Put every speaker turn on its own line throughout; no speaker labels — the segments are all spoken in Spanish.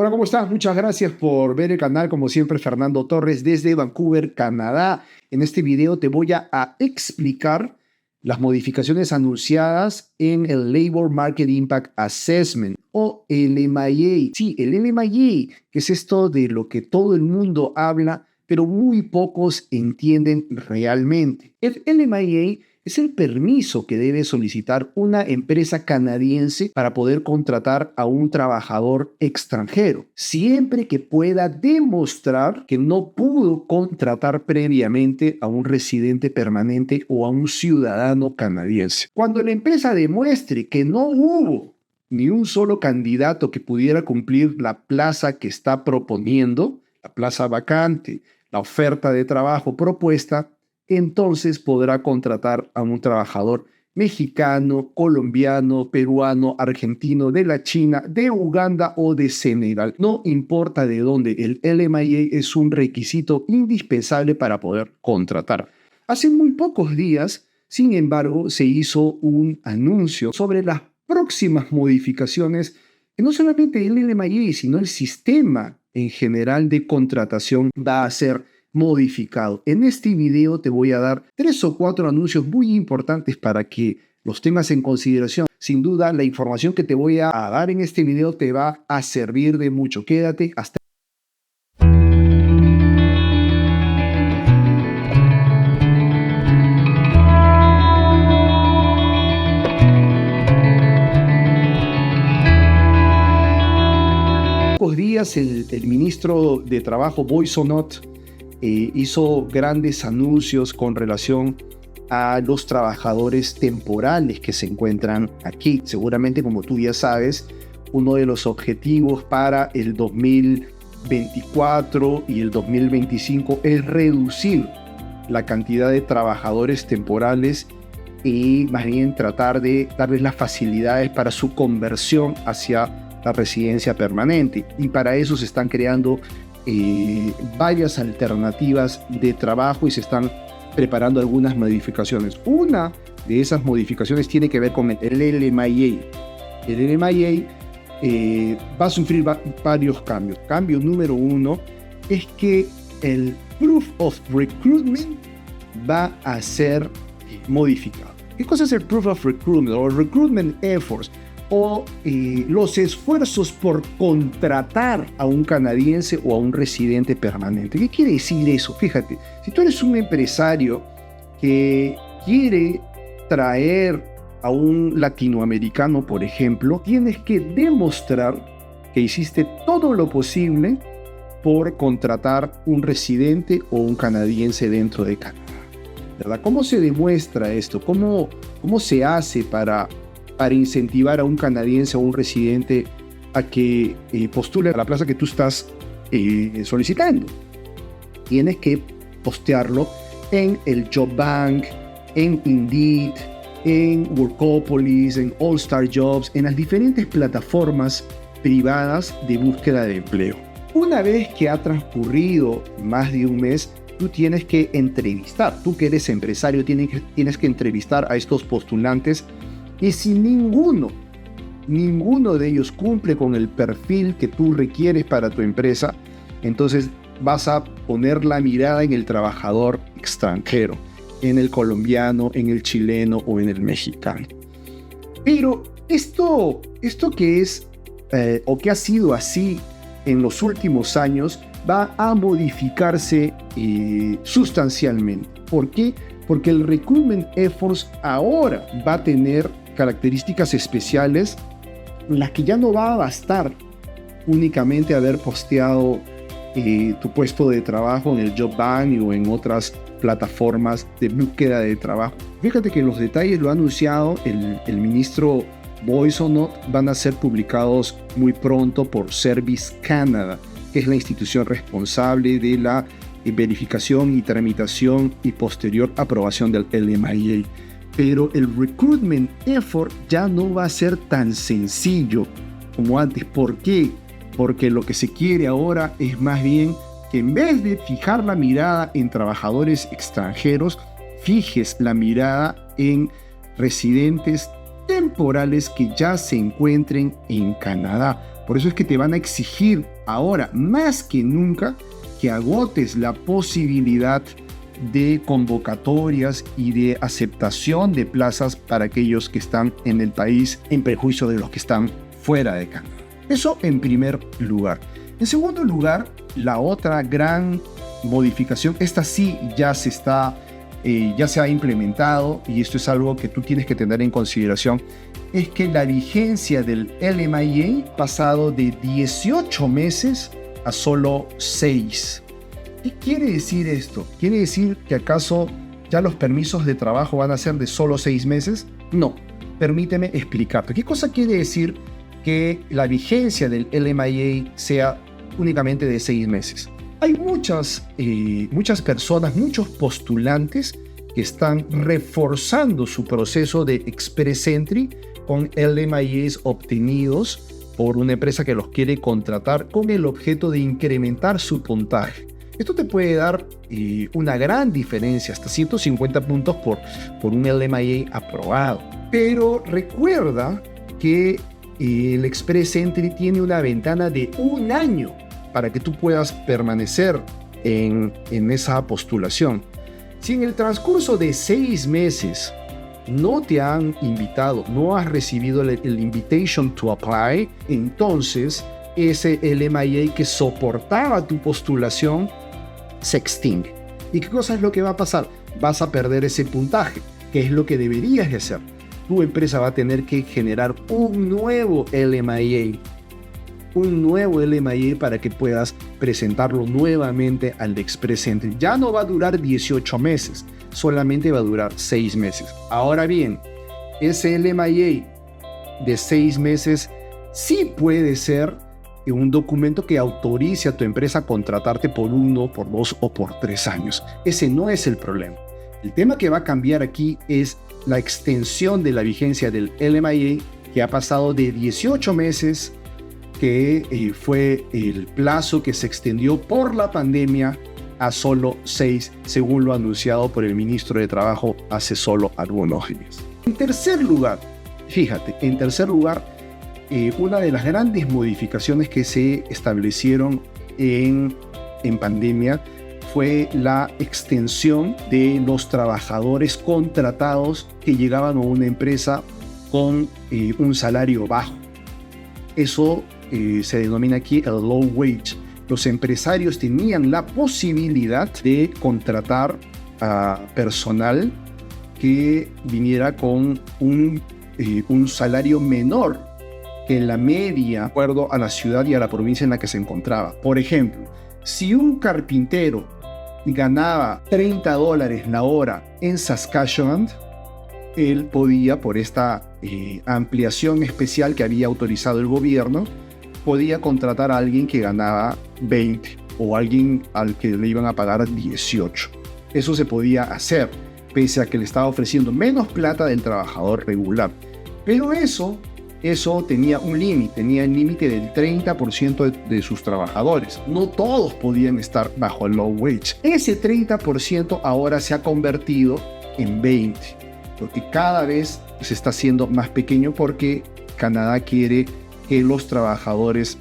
Hola, ¿cómo estás? Muchas gracias por ver el canal. Como siempre, Fernando Torres desde Vancouver, Canadá. En este video te voy a explicar las modificaciones anunciadas en el Labor Market Impact Assessment o LMIA. Sí, el LMIA, que es esto de lo que todo el mundo habla, pero muy pocos entienden realmente. El LMIA es el permiso que debe solicitar una empresa canadiense para poder contratar a un trabajador extranjero, siempre que pueda demostrar que no pudo contratar previamente a un residente permanente o a un ciudadano canadiense. Cuando la empresa demuestre que no hubo ni un solo candidato que pudiera cumplir la plaza que está proponiendo, la plaza vacante, la oferta de trabajo propuesta, entonces podrá contratar a un trabajador mexicano, colombiano, peruano, argentino, de la China, de Uganda o de Senegal. No importa de dónde, el LMIA es un requisito indispensable para poder contratar. Hace muy pocos días, sin embargo, se hizo un anuncio sobre las próximas modificaciones que no solamente el LMIA, sino el sistema en general de contratación va a ser modificado. En este video te voy a dar 3 o 4 anuncios muy importantes para que los tengas en consideración. Sin duda, la información que te voy a dar en este video te va a servir de mucho. Quédate hasta pocos días. El ministro de Trabajo, Boissonnault, hizo grandes anuncios con relación a los trabajadores temporales que se encuentran aquí. Seguramente, como tú ya sabes, uno de los objetivos para el 2024 y el 2025 es reducir la cantidad de trabajadores temporales y más bien tratar de darles las facilidades para su conversión hacia la residencia permanente. Y para eso se están creando varias alternativas de trabajo y se están preparando algunas modificaciones. Una de esas modificaciones tiene que ver con el LMIA. El LMIA va a sufrir varios cambios. Cambio número 1 es que el Proof of Recruitment va a ser modificado. ¿Qué cosa es el Proof of Recruitment o Recruitment Efforts? O los esfuerzos por contratar a un canadiense o a un residente permanente. ¿Qué quiere decir eso? Fíjate, si tú eres un empresario que quiere traer a un latinoamericano, por ejemplo, tienes que demostrar que hiciste todo lo posible por contratar un residente o un canadiense dentro de Canadá, ¿verdad? ¿Cómo se demuestra esto? ¿Cómo se hace para incentivar a un canadiense o un residente a que postule a la plaza que tú estás solicitando? Tienes que postearlo en el Job Bank, en Indeed, en Workopolis, en All Star Jobs, en las diferentes plataformas privadas de búsqueda de empleo. Una vez que ha transcurrido más de un mes, tú tienes que entrevistar. Tú que eres empresario tienes que entrevistar a estos postulantes. Y si ninguno de ellos cumple con el perfil que tú requieres para tu empresa, entonces vas a poner la mirada en el trabajador extranjero, en el colombiano, en el chileno o en el mexicano. Pero esto que es o que ha sido así en los últimos años va a modificarse sustancialmente. ¿Por qué? Porque el Recruitment Efforts ahora va a tener características especiales en las que ya no va a bastar únicamente haber posteado tu puesto de trabajo en el Job Bank o en otras plataformas de búsqueda de trabajo. Fíjate que los detalles lo ha anunciado el ministro Boissonnault, van a ser publicados muy pronto por Service Canada, que es la institución responsable de la verificación y tramitación y posterior aprobación del LMIA. Pero el recruitment effort ya no va a ser tan sencillo como antes. ¿Por qué? Porque lo que se quiere ahora es más bien que en vez de fijar la mirada en trabajadores extranjeros, fijes la mirada en residentes temporales que ya se encuentren en Canadá. Por eso es que te van a exigir ahora, más que nunca, que agotes la posibilidad de convocatorias y de aceptación de plazas para aquellos que están en el país en perjuicio de los que están fuera de Canadá. Eso en primer lugar. En segundo lugar, la otra gran modificación, esta sí ya se ha implementado, y esto es algo que tú tienes que tener en consideración, es que la vigencia del LMIA ha pasado de 18 meses a solo 6. ¿Qué quiere decir esto? ¿Quiere decir que acaso ya los permisos de trabajo van a ser de solo 6 meses? No, permíteme explicarte. ¿Qué cosa quiere decir que la vigencia del LMIA sea únicamente de 6 meses? Hay muchas personas, muchos postulantes que están reforzando su proceso de Express Entry con LMIAs obtenidos por una empresa que los quiere contratar con el objeto de incrementar su puntaje. Esto te puede dar una gran diferencia, hasta 150 puntos por un LMIA aprobado. Pero recuerda que el Express Entry tiene una ventana de 1 año para que tú puedas permanecer en esa postulación. Si en el transcurso de 6 meses no te han invitado, no has recibido el invitation to apply, entonces ese LMIA que soportaba tu postulación se extingue. ¿Y qué cosa es lo que va a pasar? Vas a perder ese puntaje, que es lo que deberías de hacer. Tu empresa va a tener que generar un nuevo LMIA para que puedas presentarlo nuevamente al Express Entry. Ya no va a durar 18 meses, solamente va a durar 6 meses. Ahora bien, ese LMIA de 6 meses sí puede ser un documento que autorice a tu empresa a contratarte por 1, por 2 o por 3 años. Ese no es el problema. El tema que va a cambiar aquí es la extensión de la vigencia del LMIA, que ha pasado de 18 meses, que fue el plazo que se extendió por la pandemia, a solo 6, según lo anunciado por el ministro de Trabajo hace solo algunos días. En tercer lugar, fíjate, una de las grandes modificaciones que se establecieron en pandemia fue la extensión de los trabajadores contratados que llegaban a una empresa con un salario bajo. Eso se denomina aquí el low wage. Los empresarios tenían la posibilidad de contratar a personal que viniera con un salario menor que la media, de acuerdo a la ciudad y a la provincia en la que se encontraba. Por ejemplo, si un carpintero ganaba $30 la hora en Saskatchewan, él podía, por esta ampliación especial que había autorizado el gobierno, podía contratar a alguien que ganaba 20 o alguien al que le iban a pagar 18. Eso se podía hacer, pese a que le estaba ofreciendo menos plata del trabajador regular. Pero eso tenía un límite, tenía el límite del 30% de sus trabajadores. No todos podían estar bajo el low wage. Ese 30% ahora se ha convertido en 20%, porque cada vez se está haciendo más pequeño, porque Canadá quiere que los trabajadores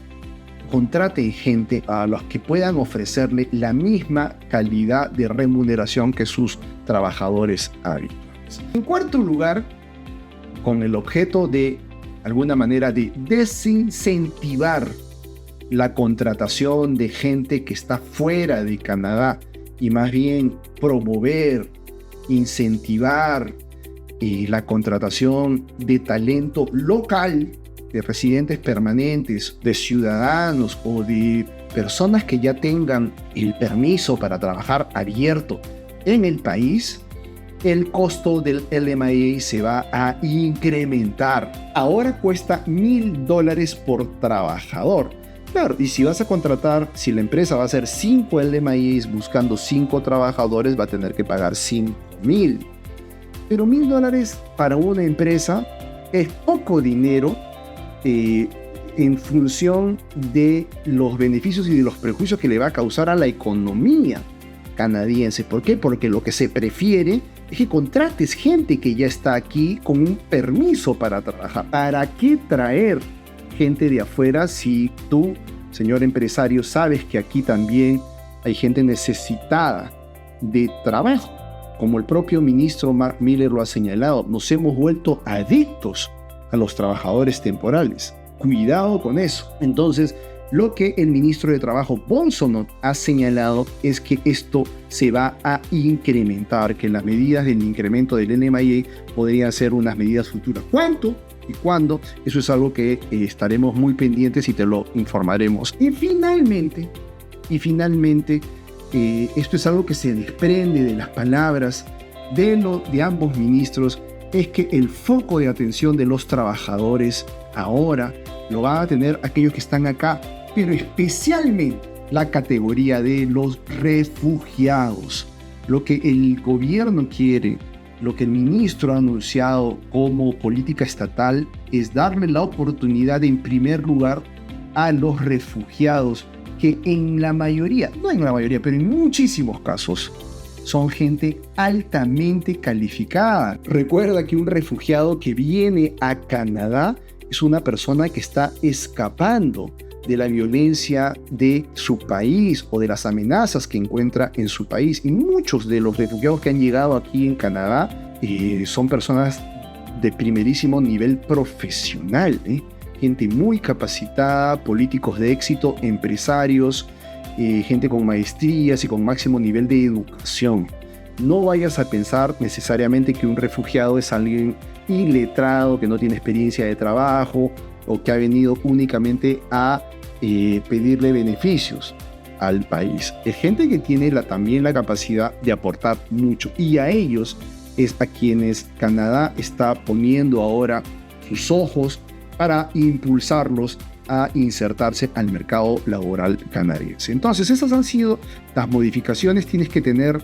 contraten gente a los que puedan ofrecerle la misma calidad de remuneración que sus trabajadores habituales. En cuarto lugar, con el objeto de alguna manera de desincentivar la contratación de gente que está fuera de Canadá y más bien promover, incentivar la contratación de talento local, de residentes permanentes, de ciudadanos o de personas que ya tengan el permiso para trabajar abierto en el país, el costo del LMIA se va a incrementar. Ahora cuesta $1,000 por trabajador. Claro, y si vas a contratar, si la empresa va a hacer 5 LMIAs buscando 5 trabajadores, va a tener que pagar $5,000. Pero $1,000 para una empresa es poco dinero en función de los beneficios y de los perjuicios que le va a causar a la economía canadiense. ¿Por qué? Porque lo que se prefiere es que contrates gente que ya está aquí con un permiso para trabajar. ¿Para qué traer gente de afuera si tú, señor empresario, sabes que aquí también hay gente necesitada de trabajo. Como el propio ministro Mark Miller lo ha señalado, nos hemos vuelto adictos a los trabajadores temporales. Cuidado con eso. Entonces, lo que el ministro de Trabajo Bolsonaro ha señalado es que esto se va a incrementar, que las medidas del incremento del NMIA podrían ser unas medidas futuras. ¿Cuánto y cuándo? Eso es algo que estaremos muy pendientes y te lo informaremos. Y finalmente, esto es algo que se desprende de las palabras de ambos ministros, es que el foco de atención de los trabajadores ahora lo van a tener aquellos que están acá, pero especialmente la categoría de los refugiados. Lo que el gobierno quiere, lo que el ministro ha anunciado como política estatal, es darle la oportunidad en primer lugar a los refugiados, que en la mayoría, no en la mayoría, pero en muchísimos casos, son gente altamente calificada. Recuerda que un refugiado que viene a Canadá es una persona que está escapando de la violencia de su país o de las amenazas que encuentra en su país. Y muchos de los refugiados que han llegado aquí en Canadá son personas de primerísimo nivel profesional, gente muy capacitada, políticos de éxito, empresarios, gente con maestrías y con máximo nivel de educación. No vayas a pensar necesariamente que un refugiado es alguien iletrado, que no tiene experiencia de trabajo o que ha venido únicamente a pedirle beneficios al país. Es gente que tiene también la capacidad de aportar mucho, y a ellos es a quienes Canadá está poniendo ahora sus ojos para impulsarlos a insertarse al mercado laboral canadiense. Entonces, esas han sido las modificaciones. Tienes que tener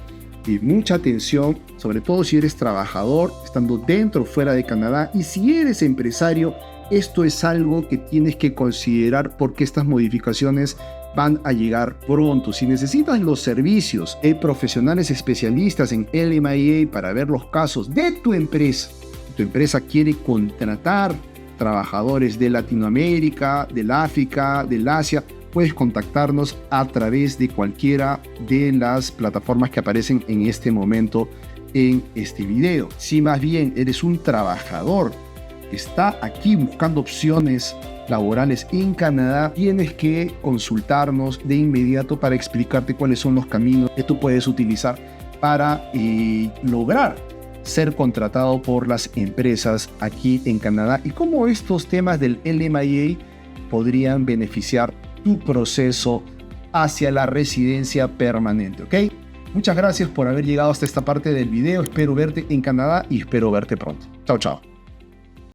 mucha atención, sobre todo si eres trabajador, estando dentro o fuera de Canadá, y si eres empresario, esto es algo que tienes que considerar porque estas modificaciones van a llegar pronto. Si necesitas los servicios de profesionales especialistas en LMIA para ver los casos de tu empresa quiere contratar trabajadores de Latinoamérica, del África, del Asia, puedes contactarnos a través de cualquiera de las plataformas que aparecen en este momento en este video. Si más bien eres un trabajador que está aquí buscando opciones laborales en Canadá, tienes que consultarnos de inmediato para explicarte cuáles son los caminos que tú puedes utilizar para lograr ser contratado por las empresas aquí en Canadá y cómo estos temas del LMIA podrían beneficiar tu proceso hacia la residencia permanente, ¿ok? Muchas gracias por haber llegado hasta esta parte del video. Espero verte en Canadá y espero verte pronto. Chao, chao.